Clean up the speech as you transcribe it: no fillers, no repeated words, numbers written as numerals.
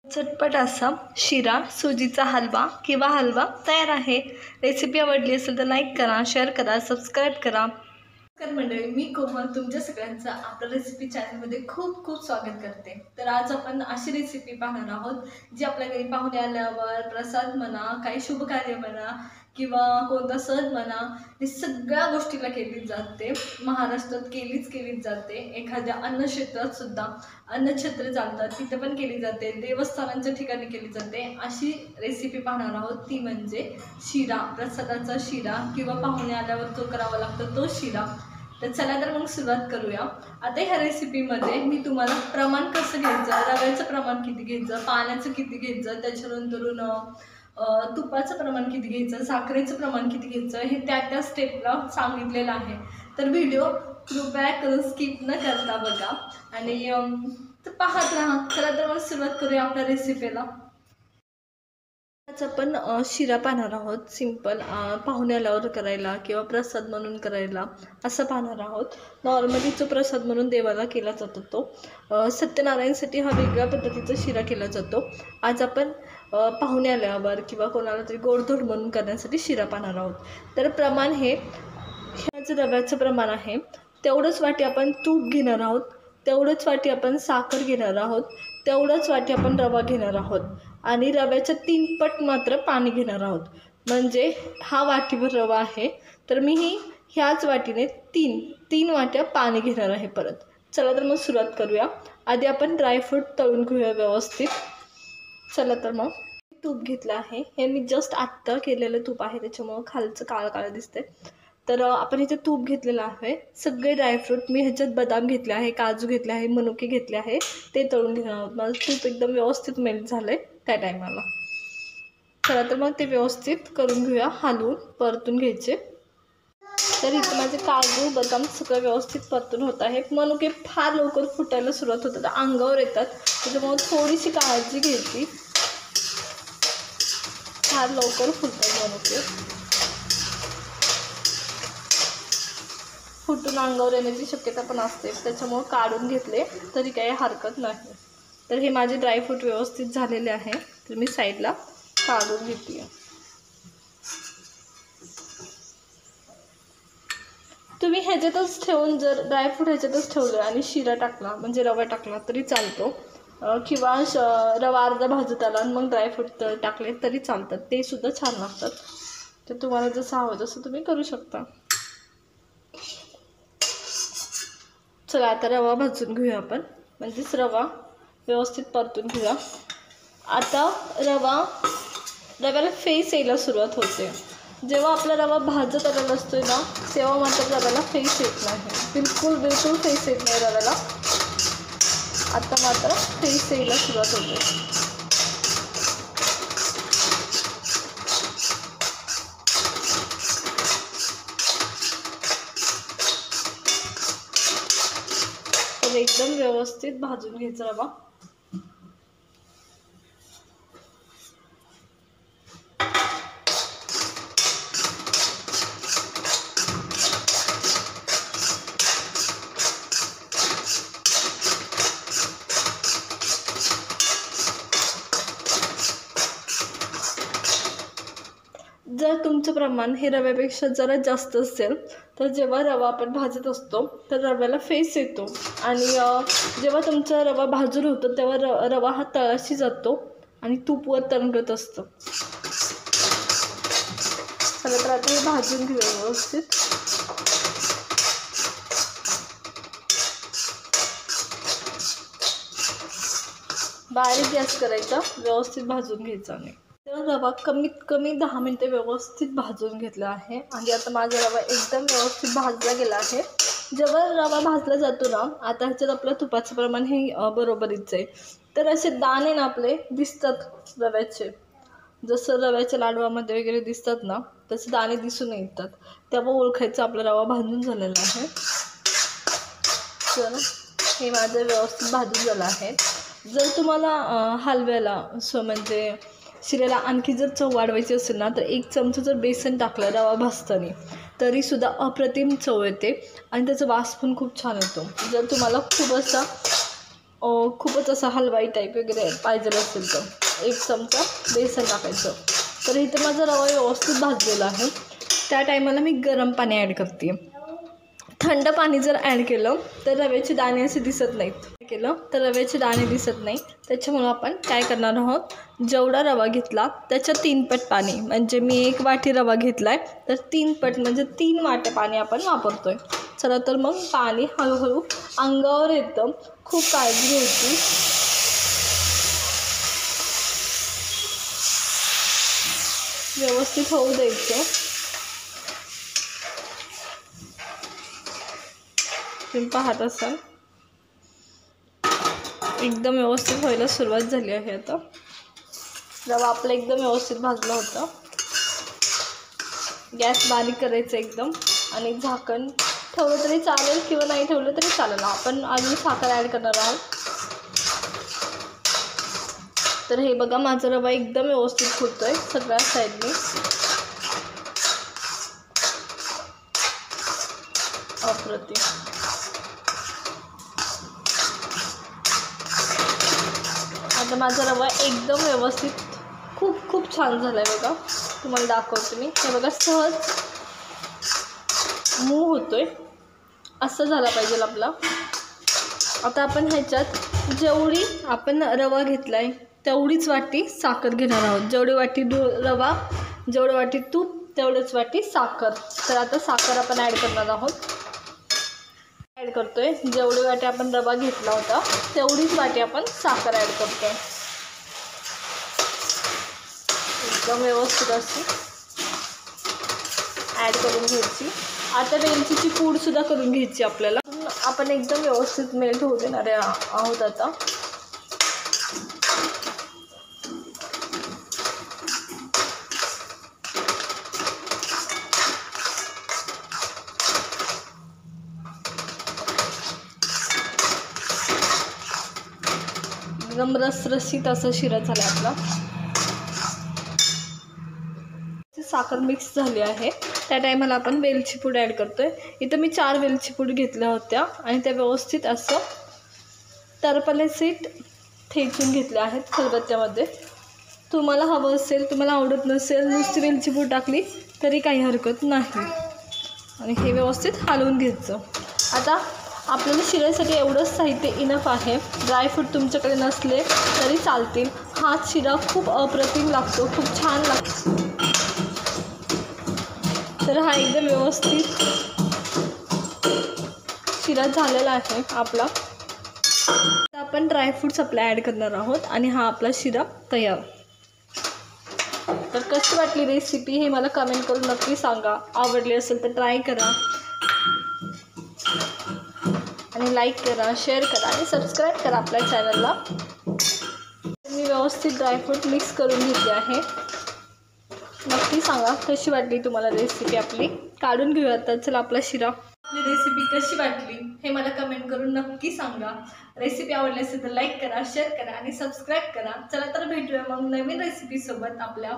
झटपट असा शिरा, सुजीचा हलवा किंवा हलवा तयार आहे। रेसिपी आवडली असेल तर लाईक करा, शेअर करा, सबस्क्राईब करा। नमस्कार मंडळी, मी कोमल तुमच्या सगळ्यांचं आपल्या रेसिपी चॅनलमध्ये खूप खूप स्वागत करते। तर आज आपण अशी रेसिपी पाहणार आहोत जी आपल्या घरी पाहुणे आल्यावर प्रसाद म्हणा, काही शुभ कार्य म्हणा किंवा कोणता सण म्हणा, हे सगळ्या गोष्टीला केली जाते। महाराष्ट्रात केलीच जाते। एखाद्या अन्नक्षेत्रात सुद्धा अन्नक्षेत्र चालतात तिथे पण केली जाते, देवस्थानांच्या ठिकाणी केली जाते। अशी रेसिपी पाहणार आहोत, ती म्हणजे शिरा, प्रसादाचा शिरा किंवा पाहुणे आल्यावर जो करावा लागतो तो शिरा। तर चला तर मग सुरुवात करूया। आता ह्या रेसिपीमध्ये मी तुम्हाला प्रमाण कसं घ्यायचं, रव्याचं प्रमाण किती घ्यायचं, पाण्याचं किती घ्यायचं, त्याच्यानंतरून तुपाचं प्रमाण किती घ्यायचं, साखरेचं प्रमाण किती घ्यायचं, हे त्या स्टेपला सांगितलेलं आहे। तर व्हिडिओ कृपया करून स्किप न करता बघा आणि पाहत राहा। चला तर मग सुरुवात करूया आपल्या रेसिपीला। आज आपण शिरा पाहणार आहोत। सिंपल पाहुणे आल्यावर करायला किंवा प्रसाद म्हणून करायला असं पाहणार आहोत। नॉर्मली जो प्रसाद म्हणून देवाला केला जातो तो सत्यनारायणसाठी हा वेगळ्या पद्धतीचा शिरा केला जातो। आज आपण पाहुणे आल्यावर किंवा कोणाला तरी गोडधोड म्हणून करण्यासाठी शिरा पाहणार आहोत। तर प्रमाण ह्याच रव्याचं प्रमाण आहे, तेवढंच वाटी आपण तूप घेणार आहोत, तेवढंच वाटी आपण साखर घेणार आहोत, तेवढंच वाटी आपण रवा घेणार आहोत आणि रव्याच्या 3 पट मात्र पाणी घेणार आहोत। म्हणजे हा वाटीभर रवा आहे तर मी ह्याच वाटीने तीन वाट्या पाणी घेणार आहे परत। चला तर मग सुरुवात करूया। आधी आपण ड्रायफ्रूट तळून घेऊया व्यवस्थित। चला तर मग तूप घेतलं आहे, हे मी जस्ट आत्ता केलेलं तूप आहे त्याच्यामुळं खालचं काळं दिसतंय। तर आपण इथे तूप घेतलेलं आहे। सगळे ड्रायफ्रूट मी ह्याच्यात बदाम घेतले आहे, काजू घेतले आहे, मनुके घेतले आहे, ते तळून घेणार आहोत। माझं तूप एकदम व्यवस्थित मेल्ट झालं आहे त्या टायमाला। चला तर मग ते व्यवस्थित करून घेऊया, हलवून परतून घ्यायचे। तर इथे माझे काजू बदाम सगळं व्यवस्थित परतून होत आहे। मनुके फार लवकर फुटायला सुरुवात होतात, अंगावर येतात, त्याच्यामुळे थोडीशी काळजी घ्यायची। फार लवकर फुटतात मनुके, फुटून अंगावर येण्याची शक्यता पण असते, त्याच्यामुळे काढून घेतले तरी काही हरकत नाही। तर हे माझे ड्रायफ्रूट व्यवस्थित झालेले आहे, तर मी साईडला काढून घेते। तुम्ही ह्याच्यातच ठेवून जर ड्रायफ्रूट ह्याच्यातच ठेवलं आणि शिरा टाकला म्हणजे रवा टाकला तरी चालतो, किंवा रवा अर्धा भाजत आला आणि मग ड्रायफ्रूट टाकले तरी चालतात, ते सुद्धा छान लागतात। तर तुम्हाला जसं हवं तसं तुम्ही करू शकता। चला आता रवा भाजून घेऊया आपण, म्हणजेच रवा व्यवस्थित परतून घेऊया। आता रव्याला फेस यायला सुरुवात होते। जेव्हा आपला रवा भाजत आलेला असतोय ना, तेव्हा मात्र रव्याला फेस येत नाही, बिलकुल फेस येत नाही रव्याला। आता मात्र फेस यायला सुरुवात होते। तर एकदम व्यवस्थित भाजून घ्यायचा रवा। जर तुमचं प्रमाण हे रव्यापेक्षा जरा जास्त असेल तर जेव्हा रवा आपण भाजत असतो तर रव्याला फेस येतो आणि जेव्हा तुमचा रवा भाजून होतो तेव्हा रवा हा तळाशी जातो आणि तूपवर तरंगत असतं। चला तर आता हे भाजून घेऊया व्यवस्थित। बारीक गॅस करायचा, व्यवस्थित भाजून घ्यायचा नाही। तर रवा कमीत कमी 10 मिनिटे व्यवस्थित भाजून घेतला आहे आणि आता माझा रवा एकदम व्यवस्थित भाजला गेला आहे। जेव्हा रवा भाजला जातो ना, आता ह्याच्यात आपलं तुपाचं प्रमाण हे बरोबरीच आहे। तर असे दाणे ना आपले दिसतात रव्याचे, जसं रव्याच्या लाडवामध्ये वगैरे दिसतात ना तसे दाणे दिसून येतात, तेव्हा ओळखायचं आपला रवा भाजून झालेला आहे। तर हे माझं व्यवस्थित भाजून झालं आहे। जर तुम्हाला हलव्याला म्हणजे शिऱ्याला आणखी जर चव वाढवायची असेल ना तर 1 चमचा जर बेसन टाकलं रवा भाजताना तरीसुद्धा अप्रतिम चव येते आणि त्याचा वास पण खूप छान येतो। जर तुम्हाला खूप असा खूपच असा हलवाई टाईप वगैरे पाहिजे असेल तर 1 चमचा बेसन टाकायचं. तर इथं माझा रवा व्यवस्थित भाजलेला आहे. त्या टायमाला मी गरम पाणी ॲड करते. थंड पाणी जर ॲड केलं तर रव्याचे दाणे असे दिसत नाहीत. रव्याचे दाणे दिसत नाही. त्याच्यामुळं आपण काय करणार आहोत, जेवढा रवा घेतला त्याच्या 3 पट पाणी, म्हणजे मी 1 वाटी रवा घेतला आहे तर 3 पट म्हणजे 3 वाट्या पाणी आपण वापरतो आहे. चला तर मग पाणी हळूहळू अंगावर येतं. खूप काळजी घ्यायची. व्यवस्थित होऊ द्यायचं. तुम्ही पाहत असाल एकदम व्यवस्थित व्हायला सुरुवात झाली आहे. आता रवा आपला एकदम व्यवस्थित भाजला होता. गॅस बारीक करायचं एकदम आणि झाकण ठेवलं तरी चालेल किंवा नाही ठेवलं तरी चालेल. आपण अजून साखर ॲड करणार आहोत. तर हे बघा माझा रवा एकदम व्यवस्थित फुलतोय सगळ्या साईडने. अप्रतिम. आता माझा रवा एकदम व्यवस्थित खूप छान झाला आहे बघा. तुम्हाला दाखवते मी. हे बघा सहज मूव होतोय. असं झाला पाहिजे आपला. आता आपण ह्याच्यात जेवढी आपण रवा घेतला आहे तेवढीच वाटी साखर घेणार आहोत. जेवढी वाटी रवा, जेवढी वाटी तूप, तेवढीच वाटी साखर. तर आता साखर आपण ॲड करणार आहोत. ॲड करतोय. जेवढी वाटी आपण रवा घेतला होता तेवढीच वाटी आपण साखर ॲड करतोय. एकदम व्यवस्थित अशी ॲड करून घ्यायची. आता वेलचीची पूडसुद्धा करून घ्यायची आपल्याला. आपण एकदम व्यवस्थित मेल्ट होऊ देणारे आहोत आता. एकदम रसरशीत असा शिरा झाला आपला. साखर मिक्स झाली आहे. त्या टायमाला आपण वेलची पूड ॲड करतोय. इथं मी 4 वेलची पूड घेतल्या होत्या आणि त्या व्यवस्थित असं टरफलेसीट ठेचून घेतल्या आहेत खलबत्त्यामध्ये. तुम्हाला हवं असेल, तुम्हाला आवडत नसेल, नुसती वेलची पूड टाकली तरी काही हरकत नाही. आणि हे व्यवस्थित हलवून घ्यायचं. आता आपल्याला शिऱ्यासाठी एवढंच साहित्य इनफ आहे. ड्रायफ्रूट तुमच्याकडे नसले तरी चालतील. हा शिरा खूप अप्रतिम लागतो, खूप छान लागतो. तर हा एकदम व्यवस्थित शिरा झालेला आहे आपला. आता आपण ड्रायफ्रूट्स आपले ॲड करणार आहोत आणि हा आपला शिरा तयार. तर कशी वाटली रेसिपी हे मला कमेंट करून नक्की सांगा. आवडली असेल तर ट्राय करा आणि लाईक करा, शेअर करा आणि सबस्क्राईब करा आपल्या चॅनलला. मी व्यवस्थित ड्रायफ्रूट मिक्स करून घेतले आहे. नक्की सांगा कशी वाटली तुम्हाला रेसिपी आपली. काढून घेऊया तर. चला आपला शिरा. आपली रेसिपी कशी वाटली हे मला कमेंट करून नक्की सांगा. रेसिपी आवडली असेल तर लाईक करा, शेअर करा आणि सबस्क्राईब करा. चला तर भेटूया मग नवीन रेसिपीसोबत आपल्या